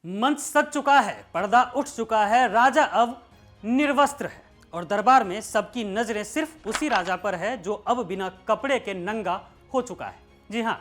मंच सज चुका है, पर्दा उठ चुका है, राजा अब निर्वस्त्र है और दरबार में सबकी नजरें सिर्फ उसी राजा पर है जो अब बिना कपड़े के नंगा हो चुका है। जी हां,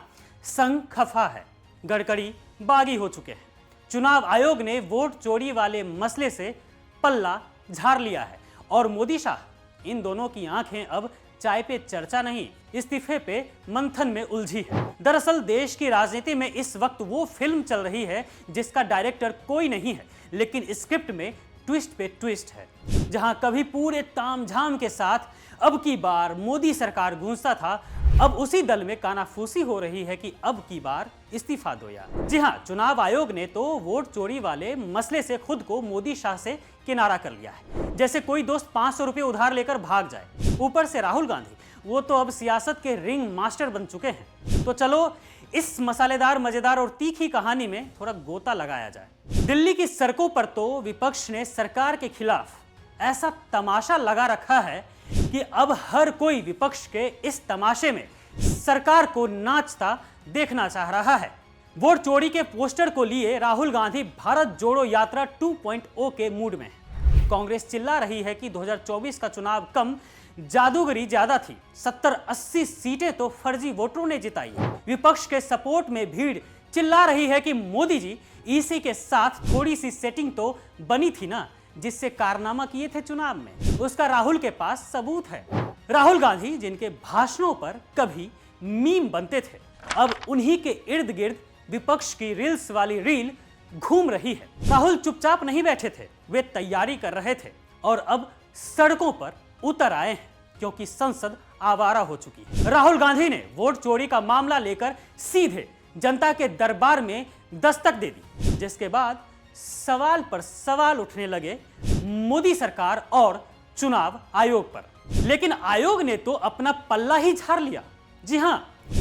संघ खफा है, गडकरी बागी हो चुके हैं। चुनाव आयोग ने वोट चोरी वाले मसले से पल्ला झाड़ लिया है और मोदी शाह इन दोनों की आंखें अब चाय पे चर्चा नहीं, इस्तीफे पे मंथन में उलझी है। दरअसल देश की राजनीति में इस वक्त वो फिल्म चल रही है जिसका डायरेक्टर कोई नहीं है, लेकिन स्क्रिप्ट में ट्विस्ट पे ट्विस्ट है। जहां कभी पूरे तामझाम के साथ अब की बार मोदी सरकार गूंजता था, अब उसी दल में कानाफूसी हो रही है कि अब की बार इस्तीफा दो यार। जी हां, चुनाव आयोग ने तो वोट चोरी वाले मसले से खुद को मोदी शाह से किनारा कर लिया है, जैसे कोई दोस्त 500 रुपए उधार लेकर भाग जाए। ऊपर से राहुल गांधी, वो तो अब सियासत के रिंग मास्टर बन चुके हैं। तो चलो इस मसालेदार, मजेदार और तीखी कहानी में थोड़ा गोता लगाया जाए। दिल्ली की सड़कों पर तो विपक्ष ने सरकार के खिलाफ ऐसा तमाशा लगा रखा है कि अब हर कोई विपक्ष के इस तमाशे में सरकार को नाचता देखना चाह रहा है। वोट चोरी के पोस्टर को लिए राहुल गांधी भारत जोड़ो यात्रा 2.0 के मूड में है। कांग्रेस चिल्ला रही है कि 2024 का चुनाव कम, जादूगरी ज्यादा थी, 70-80 सीटें तो फर्जी वोटरों ने जिताई है। विपक्ष के सपोर्ट में भीड़ चिल्ला रही है कि मोदी जी ईसी के साथ थोड़ी सी सेटिंग तो बनी थी ना, जिससे कारनामा किए थे चुनाव में, उसका राहुल के पास सबूत है। राहुल गांधी जिनके भाषणों पर कभी मीम बनते थे, अब उन्हीं के इर्द गिर्द विपक्ष की रील्स वाली रील घूम रही है। राहुल चुपचाप नहीं बैठे थे, वे तैयारी कर रहे थे और अब सड़कों पर उतर आए हैं क्योंकि संसद आवारा हो चुकी है। राहुल गांधी ने वोट चोरी का मामला लेकर सीधे जनता के दरबार में दस्तक दे दी, जिसके बाद सवाल पर सवाल उठने लगे मोदी सरकार और चुनाव आयोग पर। लेकिन आयोग ने तो अपना पल्ला ही झाड़ लिया। जी हां,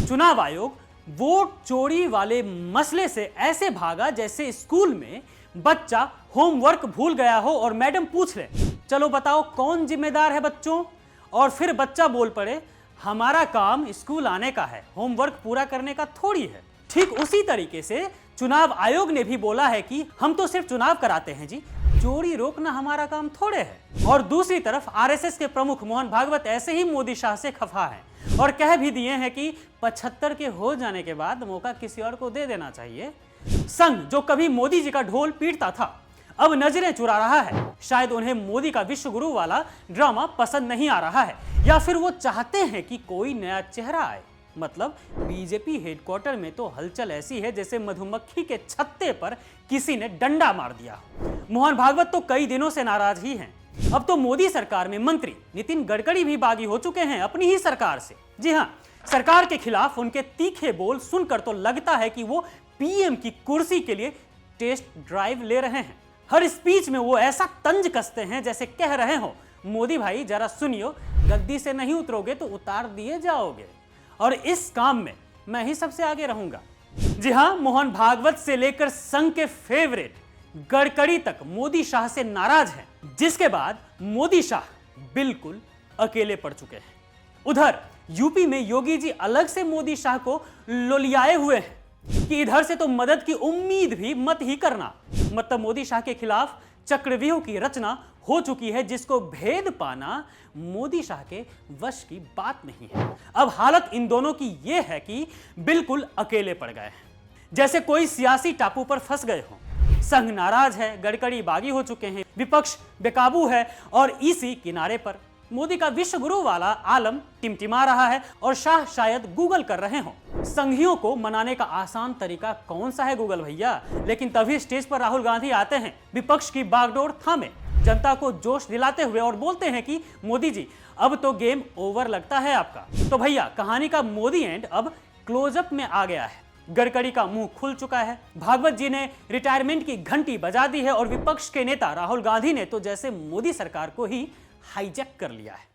चुनाव आयोग वोट चोरी वाले मसले से ऐसे भागा जैसे स्कूल में बच्चा होमवर्क भूल गया हो और मैडम पूछ ले, चलो बताओ कौन जिम्मेदार है बच्चों, और फिर बच्चा बोल पड़े, हमारा काम स्कूल आने का है, होमवर्क पूरा करने का थोड़ी है। ठीक उसी तरीके से चुनाव आयोग ने भी बोला है कि हम तो सिर्फ चुनाव कराते हैं जी, चोरी रोकना हमारा काम थोड़े है। और दूसरी तरफ आरएसएस के प्रमुख मोहन भागवत ऐसे ही मोदी शाह से खफा हैं और कह भी दिए हैं कि 75 के हो जाने के बाद मौका किसी और को दे देना चाहिए। संघ जो कभी मोदी जी का ढोल पीटता था, अब नजरें चुरा रहा है। शायद उन्हें मोदी का विश्व गुरु वाला ड्रामा पसंद नहीं आ रहा है, या फिर वो चाहते हैं कि कोई नया चेहरा आए। मतलब बीजेपी हेडक्वार्टर में तो हलचल ऐसी है जैसे मधुमक्खी के छत्ते पर किसी ने डंडा मार दिया। मोहन भागवत तो कई दिनों से नाराज ही हैं। अब तो मोदी सरकार में मंत्री नितिन गडकरी भी बागी हो चुके हैं अपनी ही सरकार से। जी हां, सरकार के खिलाफ उनके तीखे बोल सुनकर तो लगता है कि वो पीएम की कुर्सी के लिए टेस्ट ड्राइव ले रहे हैं। हर स्पीच में वो ऐसा तंज कसते हैं जैसे कह रहे हो, मोदी भाई जरा सुनियो, गद्दी से नहीं उतरोगे तो उतार दिए जाओगे, और इस काम में मैं ही सबसे आगे रहूंगा। जी हां, मोहन भागवत से लेकर संघ के फेवरेट गडकरी तक मोदी शाह से नाराज हैं, जिसके बाद मोदी शाह बिल्कुल अकेले पड़ चुके हैं। उधर यूपी में योगी जी अलग से मोदी शाह को लोलियाए हुए हैं कि इधर से तो मदद की उम्मीद भी मत ही करना। मतलब मोदी शाह के खिलाफ चक्रव्यूह की रचना हो चुकी है, जिसको भेद पाना मोदी शाह के वश की बात नहीं है। अब हालत इन दोनों की यह है कि बिल्कुल अकेले पड़ गए हैं, जैसे कोई सियासी टापू पर फंस गए हों। संघ नाराज है, गडकरी बागी हो चुके हैं, विपक्ष बेकाबू है और ईसी किनारे पर। मोदी का विश्व गुरु वाला आलम टिमटिमा रहा है और शाह शायद गूगल कर रहे हों। संघियों को मनाने का आसान तरीका कौन सा है गूगल भैया। लेकिन तभी स्टेज पर राहुल गांधी आते हैं, विपक्ष की बागडोर थामे, जनता को जोश दिलाते हुए और बोलते हैं कि मोदी जी अब तो गेम ओवर लगता है आपका। तो भैया कहानी का मोदी एंड अब क्लोजअप में आ गया है। गडकरी का मुंह खुल चुका है, भागवत जी ने रिटायरमेंट की घंटी बजा दी है और विपक्ष के नेता राहुल गांधी ने तो जैसे मोदी सरकार को ही हाईजैक कर लिया है।